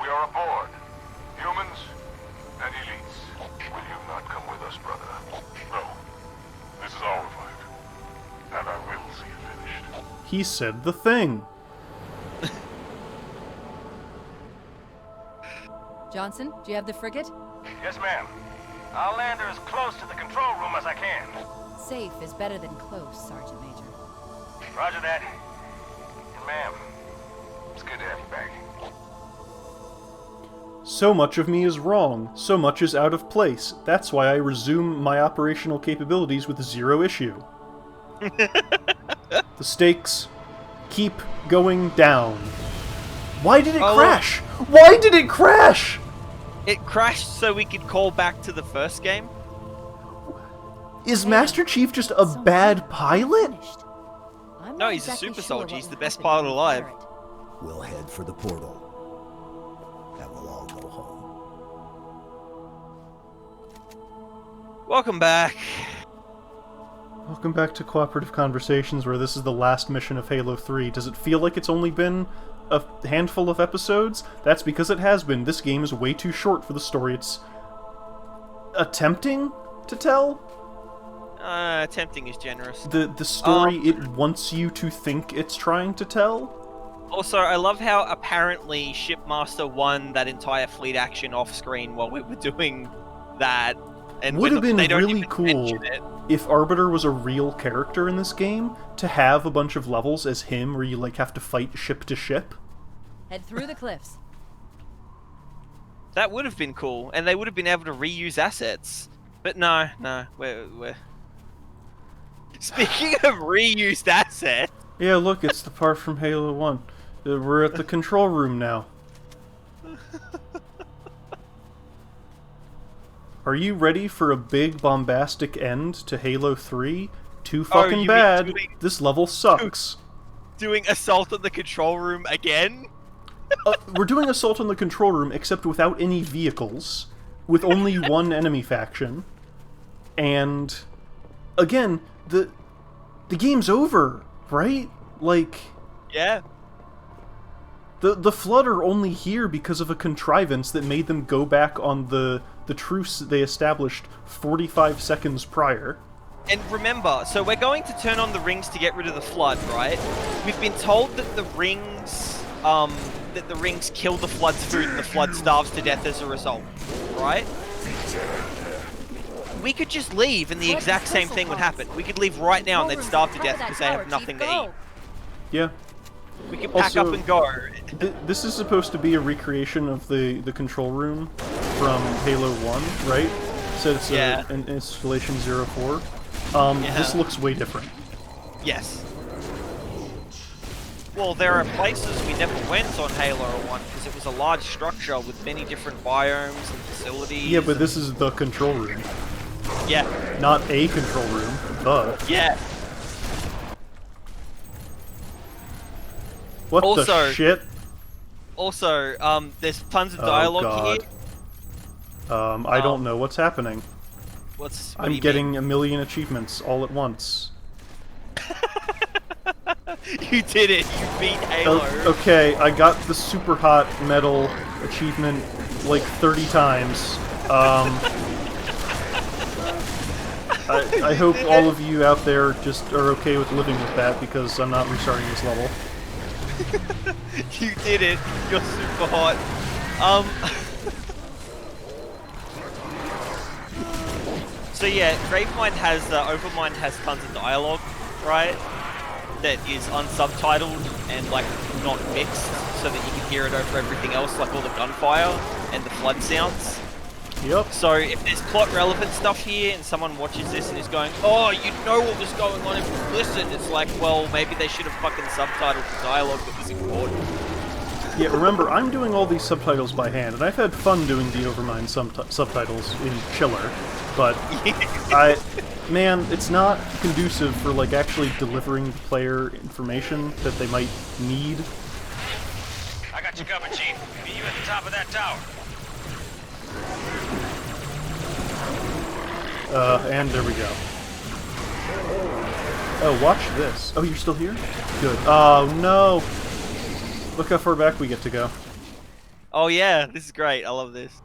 We are aboard. Humans and elites. Will you not come with us, brother? No. This is our fight. And I will see it finished. He said the thing. Johnson, do you have the frigate? Yes, ma'am. I'll land her as close to the control room as I can. Safe is better than close, Sergeant Major. Roger that. And ma'am, it's good to have you back. So much of me is wrong. So much is out of place. That's why I resume my operational capabilities with zero issue. The stakes keep going down. Why did it crash? Why did it crash? It crashed so we could call back to the first game? Is Master Chief just a bad pilot? No, he's a super soldier. He's the best pilot alive. We'll head for the portal. And we'll all go home. Welcome back. Welcome back to Cooperative Conversations, where this is the last mission of Halo 3. Does it feel like it's only been a handful of episodes? That's because it has been. This game is way too short for the story it's attempting to tell. Attempting is generous. The story it wants you to think it's trying to tell. Also, I love how apparently Shipmaster won that entire fleet action off screen while we were doing that. And would have been they don't really even cool mention it. if Arbiter was a real character in this game, to have a bunch of levels as him where you like have to fight ship to ship. Head through the cliffs. That would have been cool, and they would have been able to reuse assets. But no, we're... Speaking of reused assets... Yeah, look, it's the part from Halo 1. We're at the control room now. Are you ready for a big bombastic end to Halo 3? Too fucking bad. This level sucks. Doing Assault on the Control Room again? We're doing Assault on the Control Room, except without any vehicles, with only one enemy faction. And, again, the game's over, right? Like... Yeah. The Flood are only here because of a contrivance that made them go back on the truce they established 45 seconds prior. And remember, so we're going to turn on the rings to get rid of the Flood, right? We've been told that the rings kill the Flood's food and the Flood starves to death as a result, right? We could just leave and the exact same thing would happen. We could leave right now and they'd starve to death because they have nothing to eat. Yeah. We can pack up and go. This is supposed to be a recreation of the control room from Halo 1, right? So it's an installation 04. This looks way different. Yes. Well, there are places we never went on Halo 1 because it was a large structure with many different biomes and facilities. Yeah, but this is the control room. Yeah. Not a control room, the. Yeah. What the shit? Also, there's tons of dialogue here. I don't know what's happening. What I'm getting a million achievements all at once. You did it! You beat Halo! Okay, I got the super hot medal achievement like 30 times. I hope all of you out there just are okay with living with that because I'm not restarting this level. You did it! You're super hot. So yeah, Gravemind has, Overmind has tons of dialogue, right? That is unsubtitled and like not mixed, so that you can hear it over everything else, like all the gunfire and the flood sounds. Yep. So if there's plot relevant stuff here and someone watches this and is going, oh, you know what was going on if you listened, it's like, well, maybe they should have fucking subtitled the dialogue that was important. Yeah, remember, I'm doing all these subtitles by hand, and I've had fun doing the Overmind subtitles in Chiller, but man, it's not conducive for, like, actually delivering the player information that they might need. I got you covered, Chief. Meet you at the top of that tower. And there we go. Oh, watch this. Oh, you're still here? Good. Oh, no! Look how far back we get to go. Oh yeah, this is great. I love this.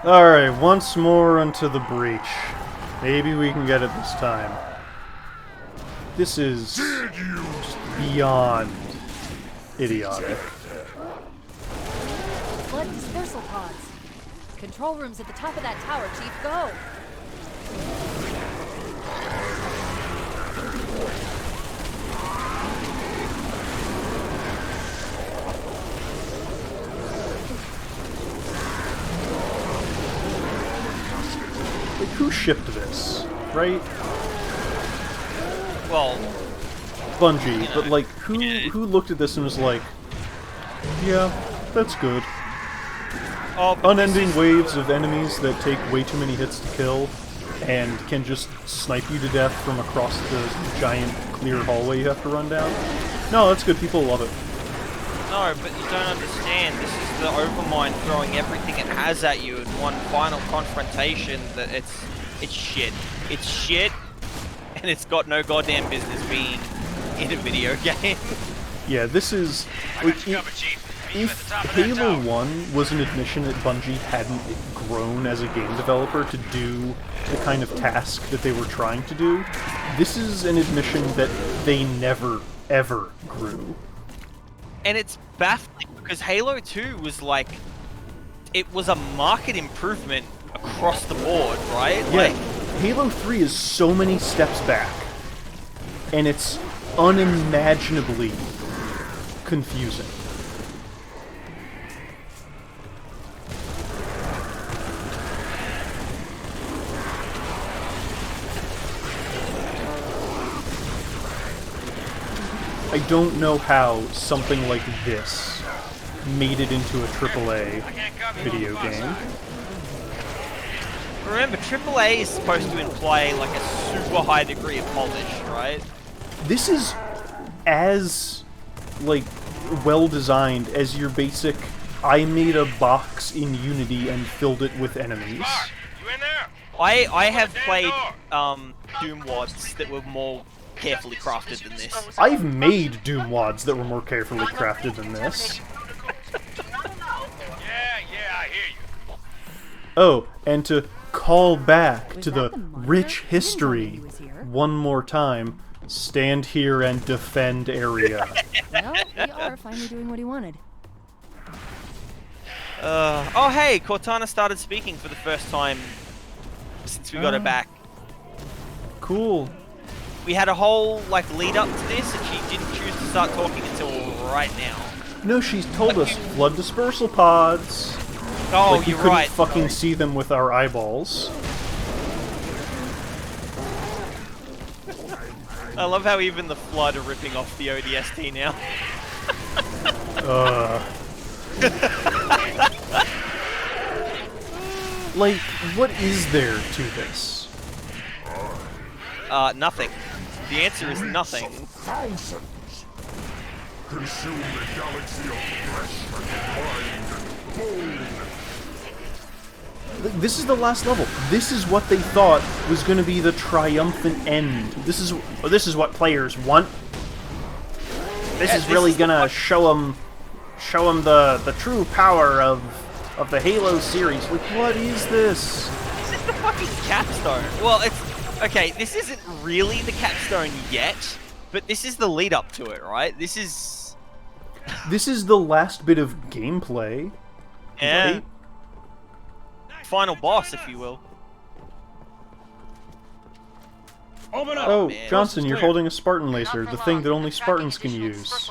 Alright, once more onto the breach. Maybe we can get it this time. This is just beyond idiotic. Flood dispersal pods. Control room's at the top of that tower, Chief. Go! Like, who shipped this, right? Well, Bungie, but like, who looked at this and was like, yeah, that's good. oh, but Unending waves of enemies that take way too many hits to kill, and can just snipe you to death from across the giant clear hallway you have to run down. No, that's good, people love it. No, but you don't understand. This is the Overmind throwing everything it has at you in one final confrontation. That it's shit. It's shit, and it's got no goddamn business being in a video game. Yeah, this is... Like, if Halo 1 was an admission that Bungie hadn't grown as a game developer to do the kind of task that they were trying to do, this is an admission that they never, ever grew. And it's baffling because Halo 2 was like, it was a market improvement across the board, right? Yeah, Like, Halo 3 is so many steps back, and it's unimaginably confusing. I don't know how something like this made it into a AAA video game. remember, AAA is supposed to imply like a super high degree of polish, right? This is as, like, well designed as your basic, I made a box in Unity and filled it with enemies. You in there? I have played Doom WADs that were more carefully crafted than this. I've made Doom WADs that were more carefully crafted than this. Yeah, I hear you. Oh, and to call back Was to that the the monitor? rich I didn't know history he was here. one more time, stand here and defend area. Well, we are finally doing what he wanted. Oh hey, Cortana started speaking for the first time since we got her back. Cool. We had a whole like lead up to this, and she didn't choose to start talking until right now. No, she's told us flood dispersal pods. Oh, Like, you you're couldn't right. fucking see them with our eyeballs. I love how even the Flood are ripping off the ODST now. Like, what is there to this? Nothing. The answer is nothing. Thousands consume the galaxy of flesh and mind and bone. Like, this is the last level. This is what they thought was going to be the triumphant end. This is what players want. This Yeah, is this really is the gonna show them the true power of the Halo series. Like, what is this? This is the fucking capstone. Well, it's okay. This isn't really the capstone yet, but this is the lead up to it, right? This is The last bit of gameplay. yeah, Right? final boss, if you will. Open up! Oh, man. Johnson, you're holding a Spartan laser, the thing that only Spartans can use.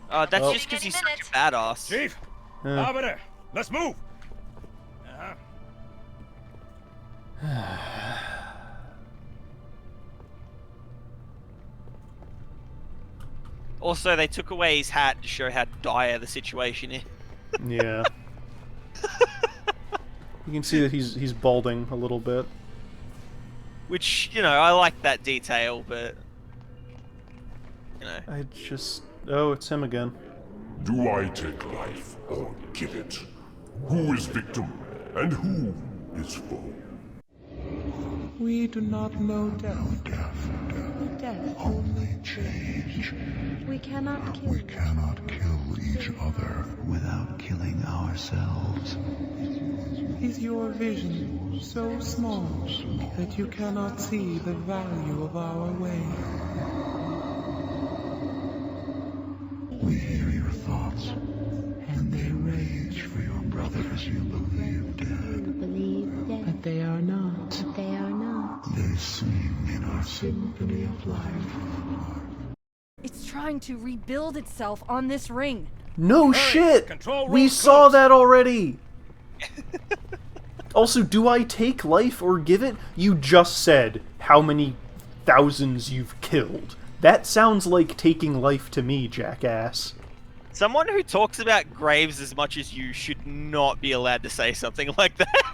That's Oh. just because he's such a badass. Chief, Uh, over there. Let's move. Also, they took away his hat to show how dire the situation is. yeah. You can see that he's balding a little bit. Which, you know, I like that detail, but you know. I just... Oh, it's him again. Do I take life or give it? Who is victim and who is foe? We do not know death. Death. Only change. We cannot kill. We cannot kill each other without killing ourselves. Is your vision so small that you cannot see the value of our way? We hear your thoughts, and they rage for your brothers you believe dead. Believe dead. But they are not. But they are not. They sing in our symphony of life. It's trying to rebuild itself on this ring. No shit! control room We saw closed. that already! Also, do I take life or give it? You just said how many thousands you've killed. That sounds like taking life to me, jackass. Someone who talks about graves as much as you should not be allowed to say something like that.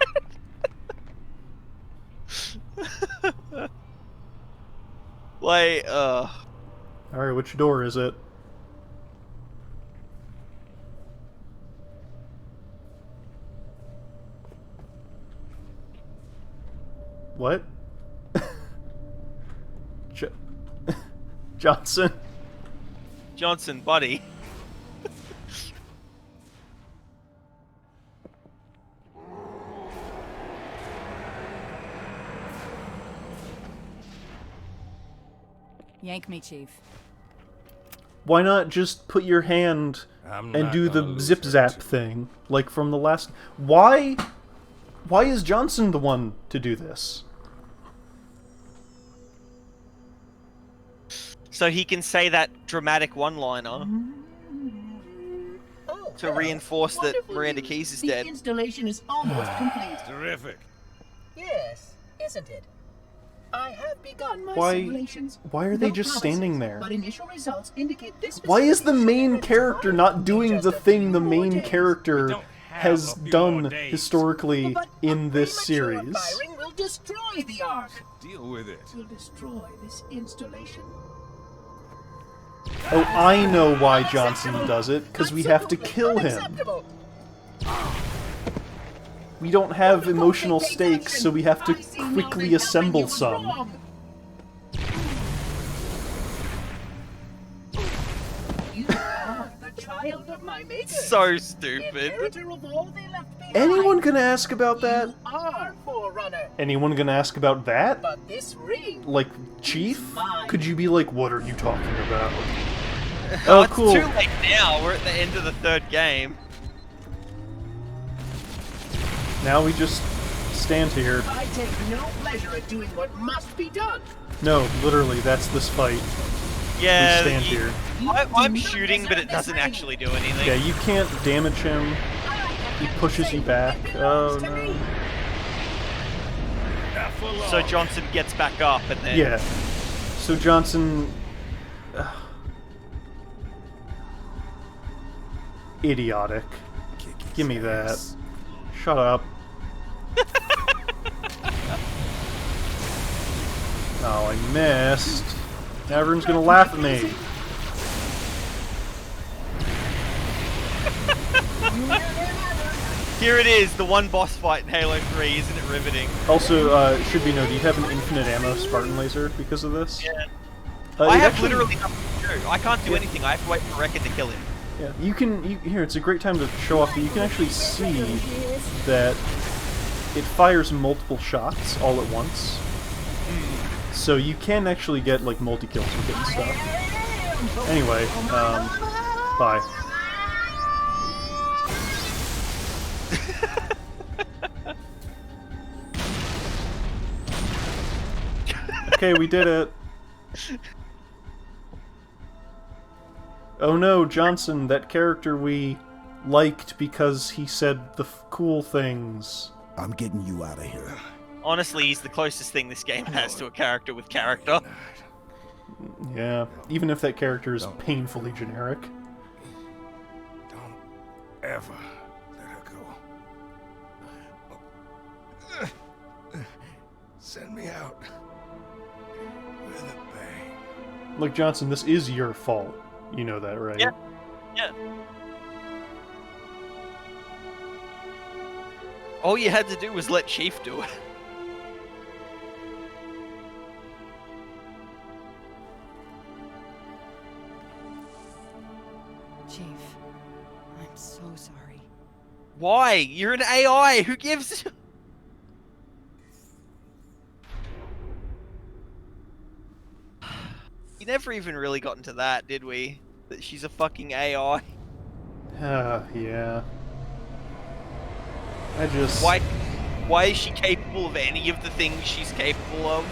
Like, Alright, which door is it? What? Johnson? Johnson, buddy. Yank me, Chief. Why not just put your hand I'm and not do the gonna lose zip her, zap too. thing, like from the last... Why is Johnson the one to do this? So he can say that dramatic one-liner to reinforce that Miranda Keys is dead. The installation is almost complete. Terrific. Yes, isn't it? I have begun my Why- simulations. why are they No just promises, standing there? But initial results indicate this Why is the facility main should character run not doing just the a thing few the more main days. character We don't have has a few more done days. historically But in this premature series? firing will destroy the Ark. Deal with it. Will destroy this installation. Oh, I know why Johnson does it, because we have to kill him. Unacceptable. We don't have Protocol emotional take stakes, action. so we have to I see nothing quickly helping assemble you is some. wrong. You are the child of my maker. So stupid. Inheritor of all they left behind. Anyone gonna ask about that? You are Forerunner. Anyone gonna ask about that? But this ring. Like, Chief? Mine. Could you be like, what are you talking about? Oh, Oh, it's cool. too late now. We're at the end of the third game. Now we just stand here. I take no pleasure at doing what must be done. No, literally, that's this fight. Yeah, We stand here. I'm shooting, but it doesn't actually do anything. Yeah, you can't damage him. He pushes you back. Oh, no. Half alone. So Johnson gets back up and then... Yeah. So Johnson... idiotic. Give me that. Shut up. Oh, I missed. Now everyone's gonna laugh at me. Here it is, the one boss fight in Halo 3, isn't it riveting? Also, it should be noted, you have an infinite ammo Spartan laser because of this. Yeah. Uh, I it have actually- literally nothing to do. I can't do anything. I have to wait for Reckon to kill him. Yeah, you can... here, it's a great time to show off that you can actually see that it fires multiple shots all at once. So you can actually get, like, multi-kills with it and stuff. Anyway, bye. Okay, we did it. Oh no, Johnson, that character we liked because he said the cool things. I'm getting you out of here. Honestly, he's the closest thing this game has to a character with character. Yeah, even if that character is painfully generic. Don't ever let her go. Send me out with a bang. Look, Johnson, this is your fault. You know that, right? Yeah. Yeah. All you had to do was let Chief do it. Chief, I'm so sorry. Why? You're an AI. Who gives? We never even really got into that, did we? That she's a fucking AI. Yeah. I just... Why is she capable of any of the things she's capable of?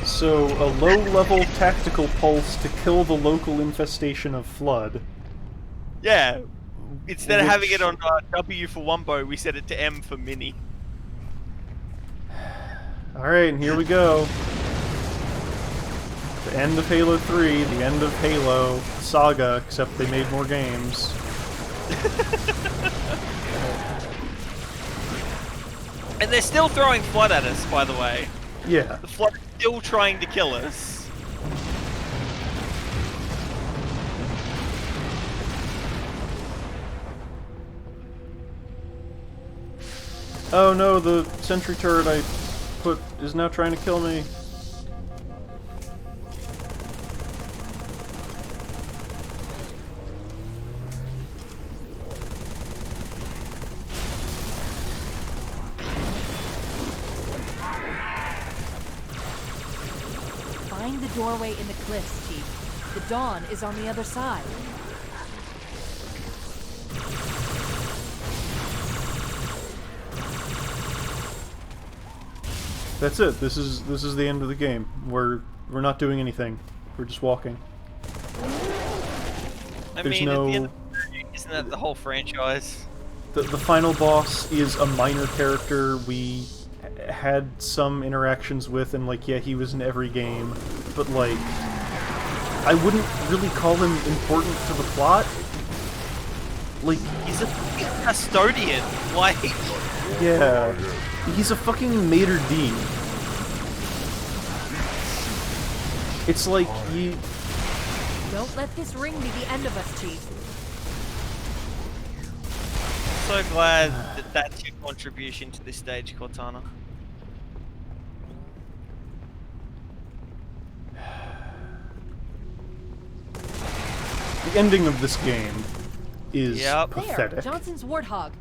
So, a low-level tactical pulse to kill the local infestation of Flood. Yeah. Instead of having it on W for Wumbo, we set it to M for Mini. Alright, and here we go. The end of Halo 3, the end of Halo Saga, except they made more games. And they're still throwing Flood at us, by the way. Yeah. The Flood is still trying to kill us. Oh no, the sentry turret I put is now trying to kill me. Find the doorway in the cliffs, Chief. The dawn is on the other side. That's it. This is the end of the game. We're not doing anything. We're just walking. I There's mean, no... at the end of the day, isn't that the whole franchise? The final boss is a minor character we had some interactions with, and like, yeah, he was in every game, but like, I wouldn't really call him important to the plot. Like, he's a custodian. Like, yeah, he's a fucking maitre d'. It's like you. Don't let this ring be the end of us, Chief. so glad that that's your contribution to this stage, Cortana. The ending of this game is pathetic. There, Johnson's Warthog.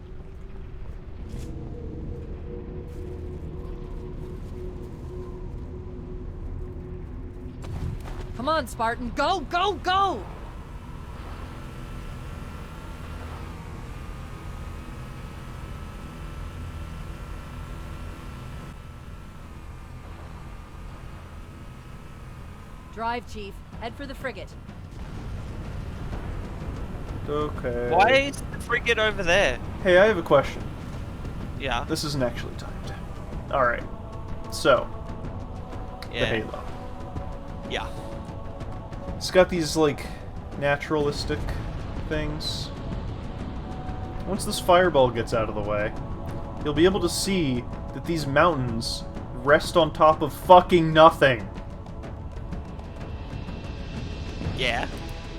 Come on, Spartan, go, go, go! Drive, Chief. Head for the frigate. Okay. Why is the frigate over there? Hey, I have a question. Yeah. This isn't actually timed. Alright. So. Yeah. The Halo. Yeah. It's got these, like, naturalistic things. Once this fireball gets out of the way, you'll be able to see that these mountains rest on top of fucking nothing. Yeah.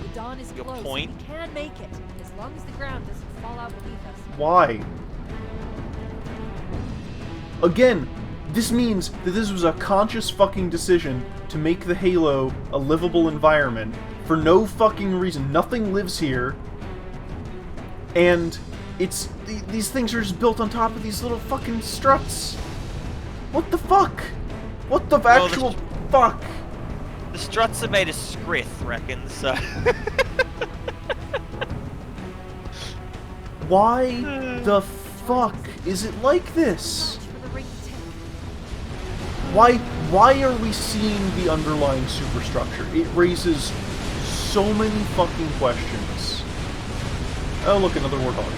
The dawn is Your close. point? We can make it, as long as the ground doesn't fall out beneath us. Why? Again, this means that this was a conscious fucking decision to make the Halo a livable environment for no fucking reason. Nothing lives here. And it's... these things are just built on top of these little fucking struts. What the fuck? What the actual fuck? The struts are made of scrith, reckon, so... Why the fuck is it like this? Why are we seeing the underlying superstructure? It raises so many fucking questions. Oh, look, another Warthog.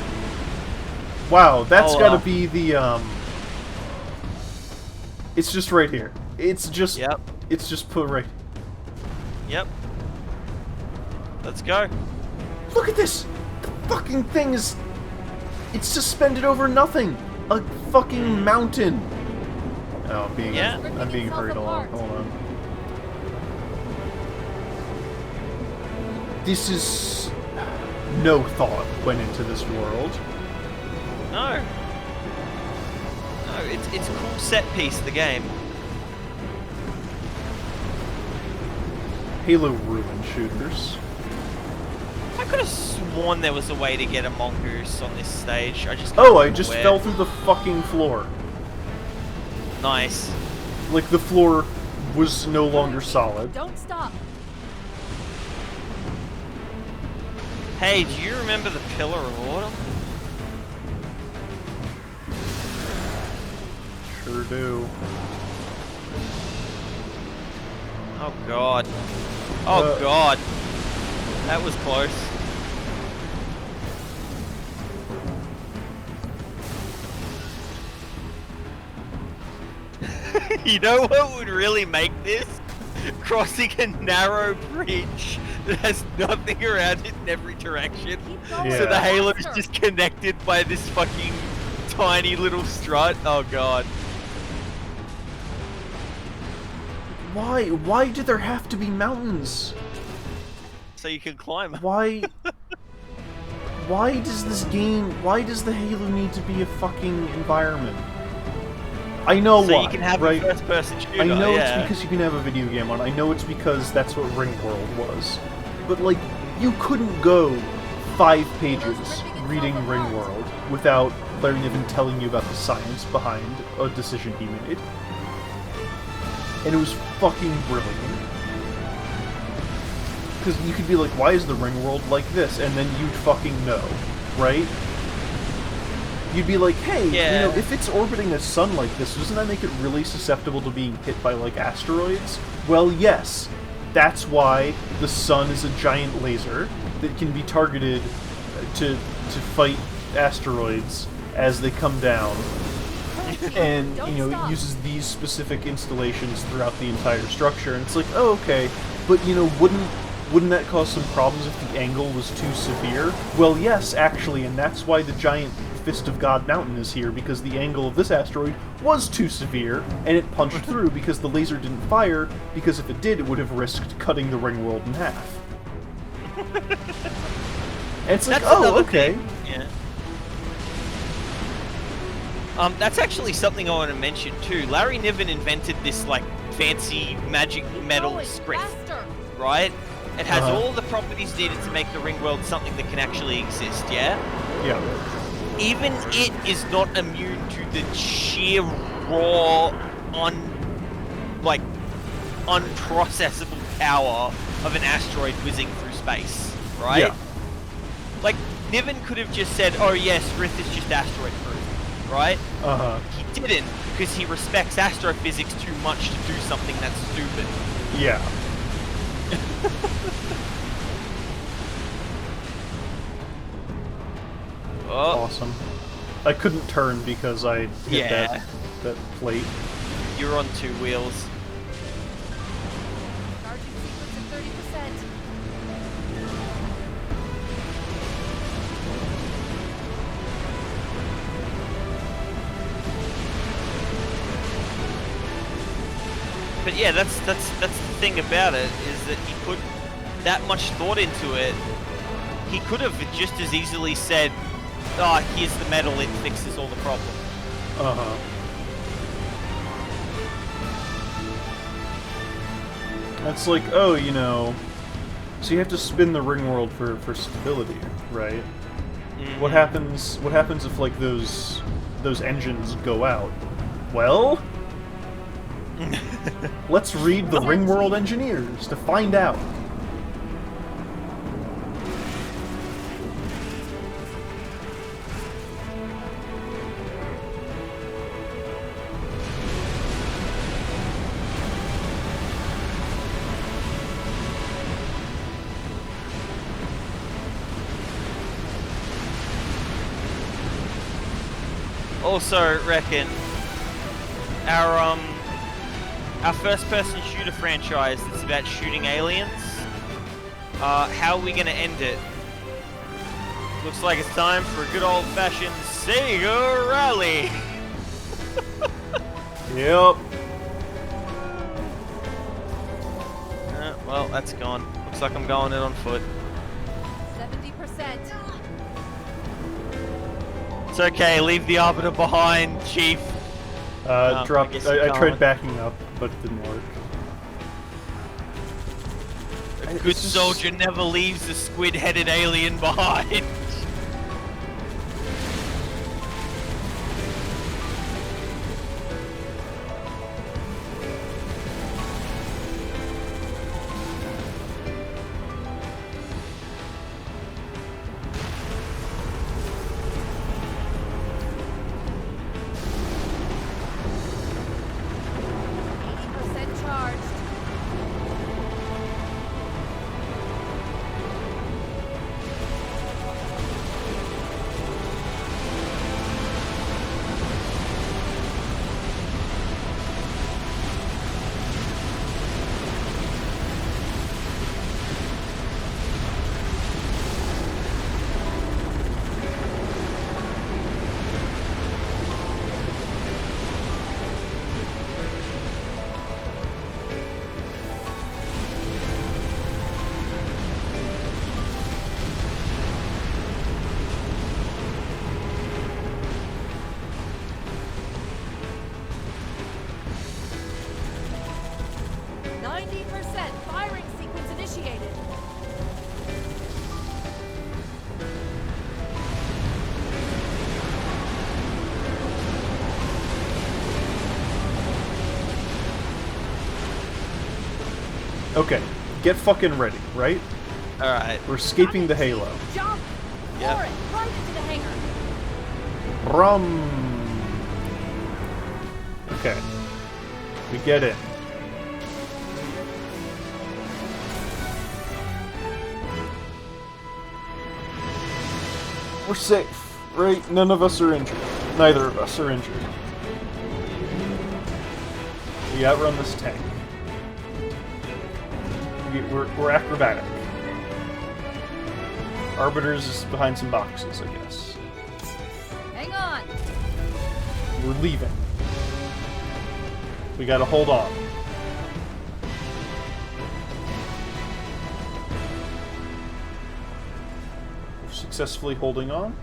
Wow, that's gotta be the, It's just right here. It's just... Yep. It's just put right... Yep. Let's go. Look at this! The fucking thing is... It's suspended over nothing! A fucking mountain! Oh, I'm being hurried along. Hold on. this is... no thought went into this world. No. No, it's a cool set piece, the game. Halo ruined shooters. I could have sworn there was a way to get a mongoose on this stage. I just Oh, I just fell through the fucking floor. Nice. Like, the floor was no longer solid. Don't stop. Hey, do you remember the Pillar of Autumn? Sure do. Oh god. Oh god. That was close. You know what would really make this? Crossing a narrow bridge that has nothing around it in every direction. Yeah. So the halo is just connected by this fucking tiny little strut. Oh god. Why? Why do there have to be mountains? So you can climb. Why? Why does this game... why does the Halo need to be a fucking environment? I know so why, you can have right? a first-person shooter, I know yeah. it's because you can have a video game on. I know it's because that's what Ringworld was. But, like, you couldn't go 5 pages reading Ringworld without Larry Niven telling you about the science behind a decision he made. And it was fucking brilliant. Because you could be like, why is the Ringworld like this? And then you'd fucking know, right? You'd be like, hey, yeah. you know, if it's orbiting a sun like this, doesn't that make it really susceptible to being hit by, like, asteroids? Well, yes. That's why the sun is a giant laser that can be targeted to fight asteroids as they come down. And, you know, it uses these specific installations throughout the entire structure. And it's like, oh, okay. But, you know, wouldn't that cause some problems if the angle was too severe? Well, yes, actually, and that's why the giant Fist of God Mountain is here, because the angle of this asteroid was too severe, and it punched through because the laser didn't fire, because if it did, it would have risked cutting the Ringworld in half. And it's like, oh, okay. Yeah. That's actually something I want to mention too. Larry Niven invented this, like, fancy magic metal script, right? It has all the properties needed to make the Ringworld something that can actually exist, yeah? Yeah. Even it is not immune to the sheer raw, unprocessable power of an asteroid whizzing through space, right? Yeah. Like, Niven could have just said, oh yes, Rith is just asteroid proof, right? Uh-huh. He didn't, because he respects astrophysics too much to do something that's stupid. Yeah. Oh. Awesome. I couldn't turn because I hit that plate. You're on 2 wheels. Charging sequence at 30%. But yeah, that's the thing about it, is that he put that much thought into it. He could have just as easily said, oh, here's the metal, it fixes all the problems. Uh-huh. It's like, oh, you know, so you have to spin the Ringworld for stability, right? Mm-hmm. What happens if, like, those engines go out? Well, let's read the Ringworld engineers to find out. Also reckon our first-person shooter franchise that's about shooting aliens, how are we gonna end it? Looks like it's time for a good old-fashioned Sega rally! Yep. Well, that's gone. Looks like I'm going in on foot. 90%. It's okay, leave the Arbiter behind, Chief. Dropped. guess you I tried can't. backing up, but it didn't work. A good soldier never leaves a squid-headed alien behind. Firing sequence initiated. Okay, get fucking ready, right? Alright. We're escaping the Halo. Jump! Yep. For it! Right into the hangar! Rum. Okay. We get in. We're safe, right? None of us are injured. Neither of us are injured. We outrun this tank. We're acrobatic. Arbiters is behind some boxes, I guess. Hang on! We're leaving. We gotta hold on. We're successfully holding on.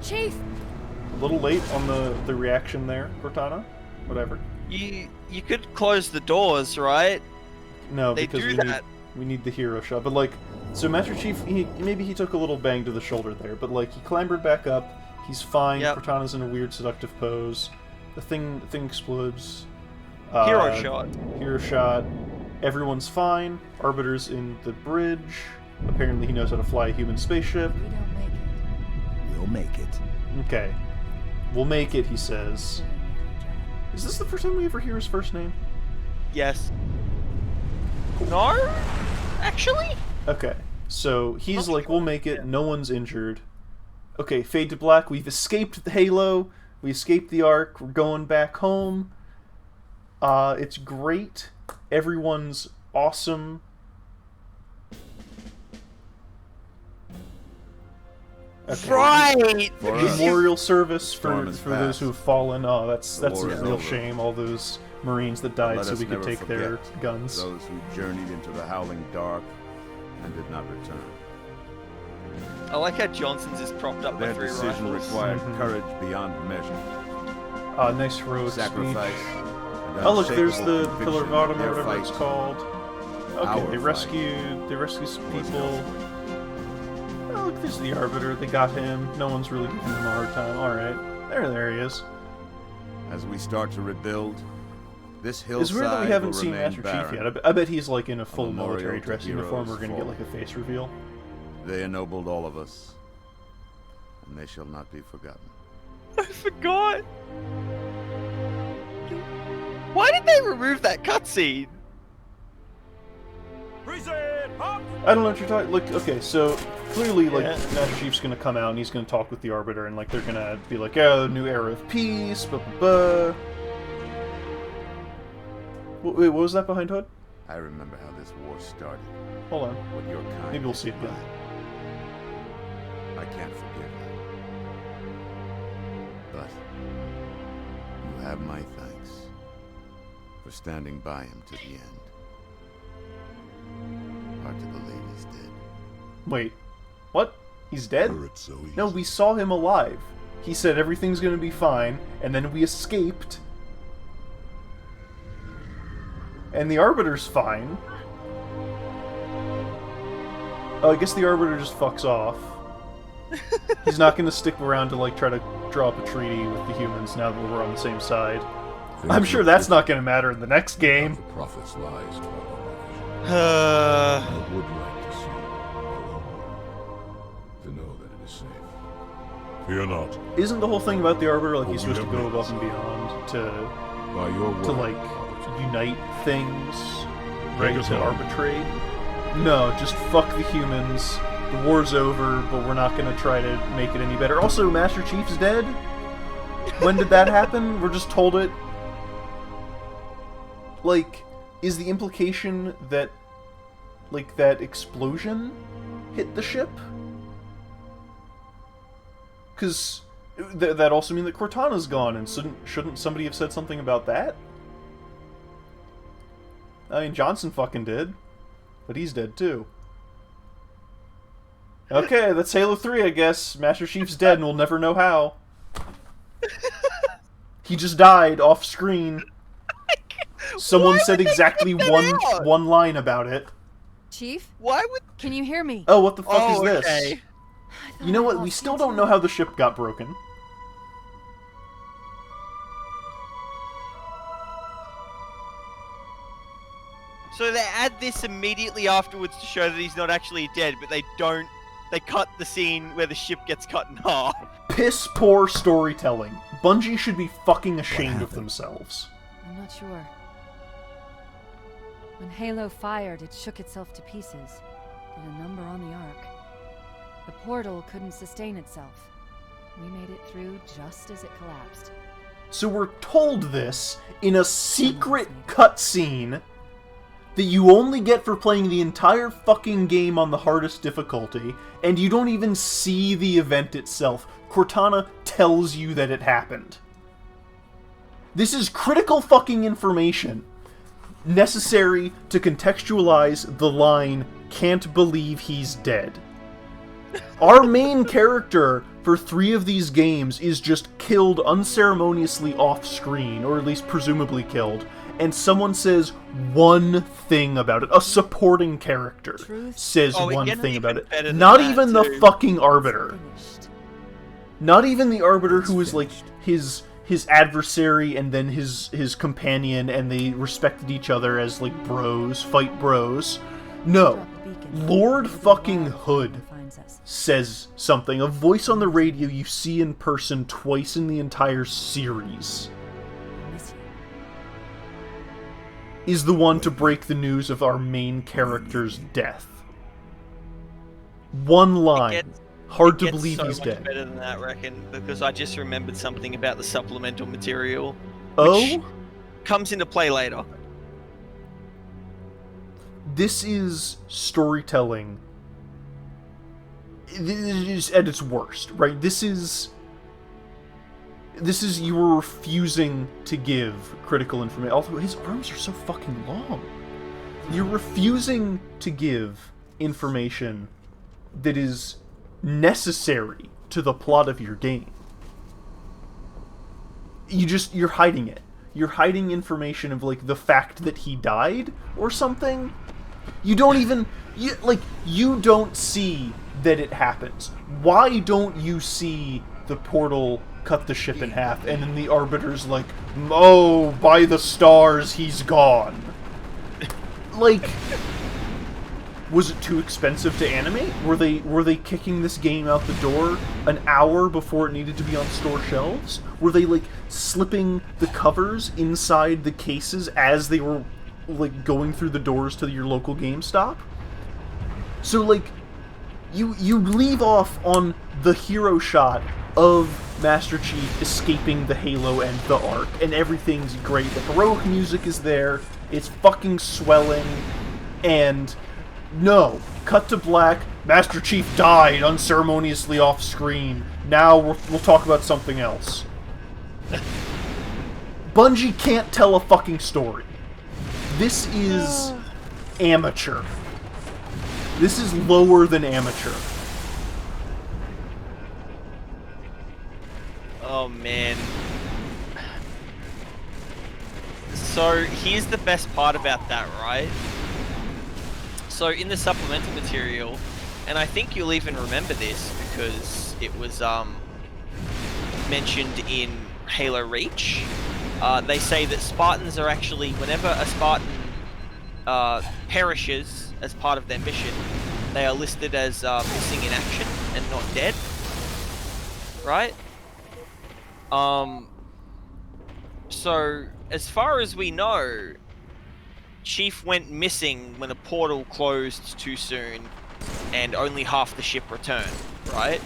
Chief! A little late on the reaction there, Cortana. Whatever. You could close the doors, right? No, They because do that. we need the hero shot. But like, so Master Chief, maybe he took a little bang to the shoulder there, but like he clambered back up. He's fine. Yep. Cortana's in a weird seductive pose. The thing explodes. Hero shot. Hero shot. Everyone's fine. Arbiter's in the bridge. Apparently he knows how to fly a human spaceship. We don't make it. We'll make it. Okay. We'll make it, he says. Is this the first time we ever hear his first name? Yes. No? Actually? Okay. So he's like, we'll make it. No one's injured. Okay, fade to black. We've escaped the Halo. We escaped the Ark. We're going back home. It's great. Everyone's awesome. Okay. Right! Memorial service for Storm is those past. who have fallen. Oh, that's a war is real over. shame. All those Marines that died Let so us we could never take their forget guns. Those who journeyed into the howling dark and did not return. I like how Johnson's is propped up by Their 3 decision rifles. required Mhm. courage beyond measure. Nice heroic Sacrifice. speech. and Oh look, there's unshakable the conviction Pillar of Autumn or their whatever it's fight called. Okay, Our they fight rescued some was people. Oh look, there's the Arbiter. They got him. No one's really giving him a hard time. All right, there he is. As we start to rebuild, this hillside It's weird that we haven't will seen remain Master barren. Chief yet. I bet he's like in a full memorial military to dress uniform. heroes We're gonna get fallen. like a face reveal. They ennobled all of us, and they shall not be forgotten. I forgot! Why did they remove that cutscene? I don't know what you're talking. Like, okay, so clearly, like, Yeah. Master Chief's gonna come out and he's gonna talk with the Arbiter, and like they're gonna be like, "Yeah, the new era of peace." Blah blah blah. Wait, what was that behind Hood? I remember how this war started. Hold on. What your kind Maybe we'll see it did. again. I can't forgive you. But you have my thanks for standing by him to the end. hard to believe he's dead. Wait, what? He's dead? Were it so easy? No, we saw him alive. He said everything's gonna be fine, and then we escaped. And the Arbiter's fine. Oh, I guess the Arbiter just fucks off. He's not gonna stick around to, like, try to draw up a treaty with the humans now that we're on the same side. I'm sure that's not gonna matter in the next game. The prophet's lies I would like to see our own world, to know that it is safe. Fear not. Isn't the whole thing about the Arbiter, like, he's We supposed to have go above made and beyond to, By your word, like, Arbiter. unite things, Bring right, us to home. arbitrate? No, just fuck the humans. The war's over, but we're not gonna try to make it any better. Also, Master Chief's dead? When did that happen? We're just told it. Like, is the implication that, like, that explosion hit the ship? Because that also mean that Cortana's gone, and shouldn't somebody have said something about that? I mean, Johnson fucking did. But he's dead, too. Okay, that's Halo 3, I guess. Master Chief's dead, and we'll never know how. He just died off-screen. Someone said exactly one line about it. Chief? Why would... Can you hear me? Oh, what the fuck is this? Okay. You know what? We still don't know how the ship got broken. So they add this immediately afterwards to show that he's not actually dead, but they don't... They cut the scene where the ship gets cut in half. Piss poor storytelling. Bungie should be fucking ashamed of themselves. I'm not sure. When Halo fired, it shook itself to pieces. Did a number on the Ark. The portal couldn't sustain itself. We made it through just as it collapsed. So we're told this in a secret cutscene that you only get for playing the entire fucking game on the hardest difficulty, and you don't even see the event itself. Cortana tells you that it happened. This is critical fucking information necessary to contextualize the line, "Can't believe he's dead." Our main character for 3 of these games is just killed unceremoniously off-screen, or at least presumably killed, and someone says one thing about it. A supporting character says one thing about it. Not even the fucking Arbiter. Not even the Arbiter, who is like his adversary and then his companion, and they respected each other as like bros, fight bros. No. Lord fucking Hood says something. A voice on the radio you see in person twice in the entire series is the one to break the news of our main character's death. One line. Hard to believe he's dead. Better than that, reckon, because I just remembered something about the supplemental material. Oh? Comes into play later. This is storytelling. It is at its worst, right? This is you were refusing to give critical information. Although his arms are so fucking long. You're refusing to give information that is necessary to the plot of your game. You're hiding it. You're hiding information of, like, the fact that he died or something. You don't even... You don't see that it happens. Why don't you see the portal cut the ship in half, and then the Arbiter's like, oh, by the stars, he's gone. Like, was it too expensive to animate? Were they kicking this game out the door an hour before it needed to be on store shelves? Were they, like, slipping the covers inside the cases as they were, like, going through the doors to your local GameStop? So, like, you leave off on the hero shot of Master Chief escaping the Halo and the Ark, and everything's great. The heroic music is there, it's fucking swelling, and no, cut to black, Master Chief died unceremoniously off screen. Now we'll talk about something else. Bungie can't tell a fucking story. This is amateur. This is lower than amateur. Oh man. So here's the best part about that, right? So in the supplemental material, and I think you'll even remember this because it was mentioned in Halo Reach. They say that Spartans are actually, whenever a Spartan perishes as part of their mission, they are listed as missing in action and not dead. Right? So, as far as we know, Chief went missing when a portal closed too soon and only half the ship returned, right?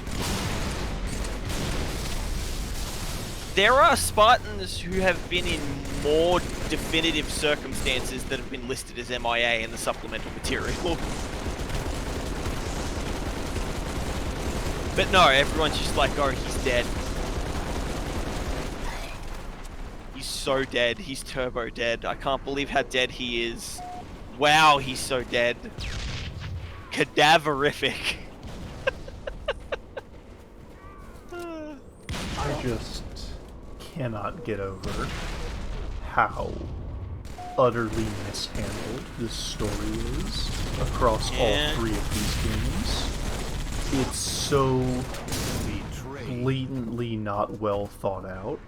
There are Spartans who have been in more definitive circumstances that have been listed as MIA in the supplemental material. But no, everyone's just like, oh, he's dead. He's so dead. He's turbo dead. I can't believe how dead he is. Wow, he's so dead. Cadaverific. I just cannot get over how utterly mishandled this story is across all three of these games. It's so blatantly not well thought out.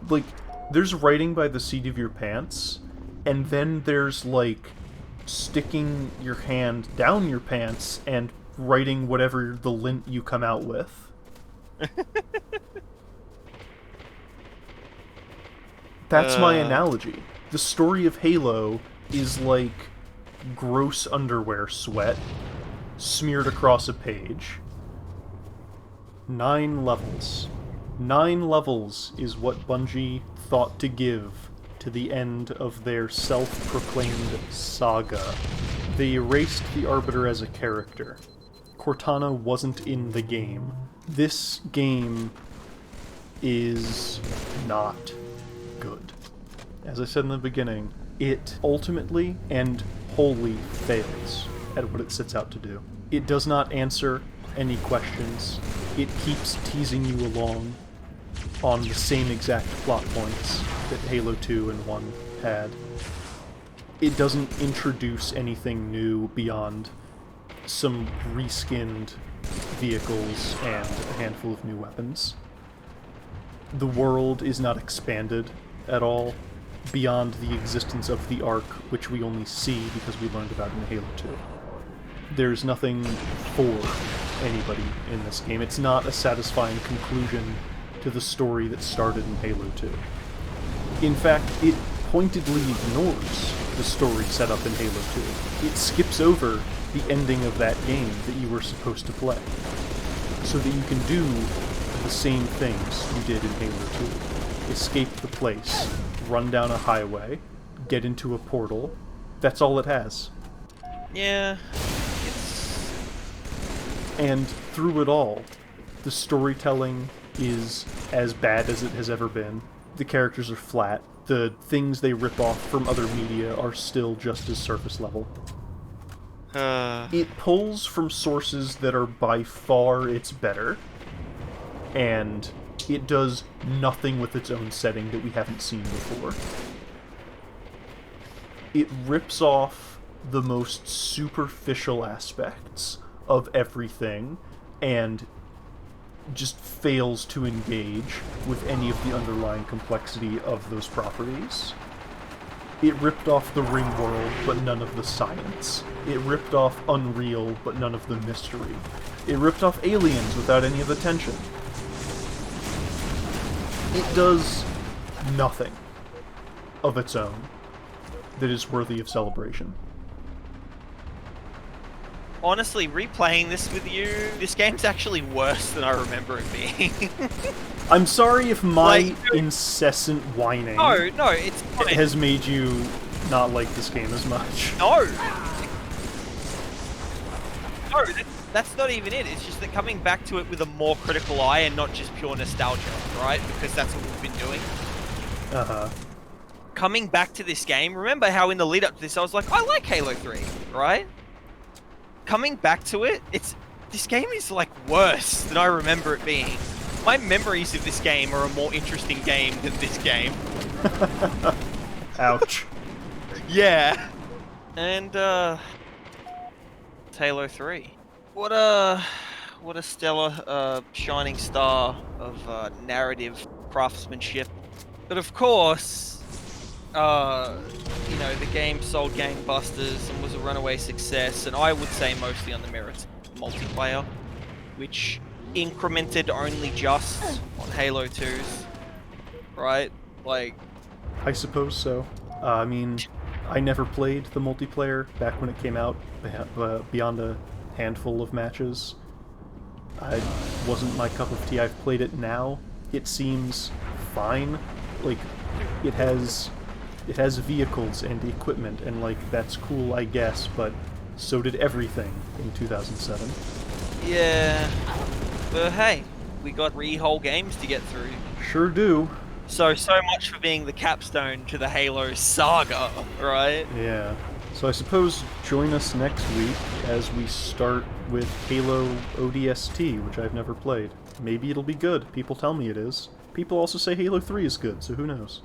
Like, there's writing by the seat of your pants, and then there's, like, sticking your hand down your pants and writing whatever the lint you come out with. That's my analogy. The story of Halo is like gross underwear sweat smeared across a page. 9 levels. 9 levels is what Bungie thought to give to the end of their self-proclaimed saga. They erased the Arbiter as a character. Cortana wasn't in the game. This game is not good. As I said in the beginning, it ultimately and wholly fails at what it sets out to do. It does not answer any questions. It keeps teasing you along on the same exact plot points that Halo 2 and 1 had. It doesn't introduce anything new beyond some reskinned vehicles and a handful of new weapons. The world is not expanded at all beyond the existence of the Ark, which we only see because we learned about in Halo 2. There's nothing for anybody in this game. It's not a satisfying conclusion to the story that started in Halo 2. In fact, it pointedly ignores the story set up in Halo 2. It skips over the ending of that game that you were supposed to play, so that you can do the same things you did in Halo 2. Escape the place, run down a highway, get into a portal. That's all it has. Yeah. And through it all, the storytelling is as bad as it has ever been. The characters are flat. The things they rip off from other media are still just as surface level. It pulls from sources that are by far its better, and it does nothing with its own setting that we haven't seen before. It rips off the most superficial aspects of everything and just fails to engage with any of the underlying complexity of those properties. It ripped off the Ring world, but none of the science. It ripped off Unreal, but none of the mystery. It ripped off Aliens without any of the tension. It does nothing of its own that is worthy of celebration. Honestly, replaying this with you, this game's actually worse than I remember it being. I'm sorry if my incessant whining it's fine. has made you not like this game as much. No, that's not even it. It's just that coming back to it with a more critical eye and not just pure nostalgia, right? Because that's what we've been doing. Coming back to this game, remember how in the lead up to this I was like, I like Halo 3, right? coming back to it, this game is like worse than I remember it being. My memories of this game are a more interesting game than this game. Ouch. Yeah. And Halo 3. What a stellar shining star of narrative craftsmanship. But of course, you know, the game sold gangbusters and was a runaway success, and I would say mostly on the merits of multiplayer, which incremented only just on Halo 2's, right? Like, I suppose so. I mean, I never played the multiplayer back when it came out, beyond a handful of matches. It wasn't my cup of tea. I've played it now. It seems fine. Like, it has vehicles and equipment, and like, that's cool, I guess, but so did everything in 2007. yeah. But hey, we got 3 whole games to get through. Sure do. So much for being the capstone to the Halo saga, right? Yeah. So I suppose join us next week as we start with Halo ODST, which I've never played. Maybe it'll be good. People tell me it is. People also say Halo 3 is good, so who knows?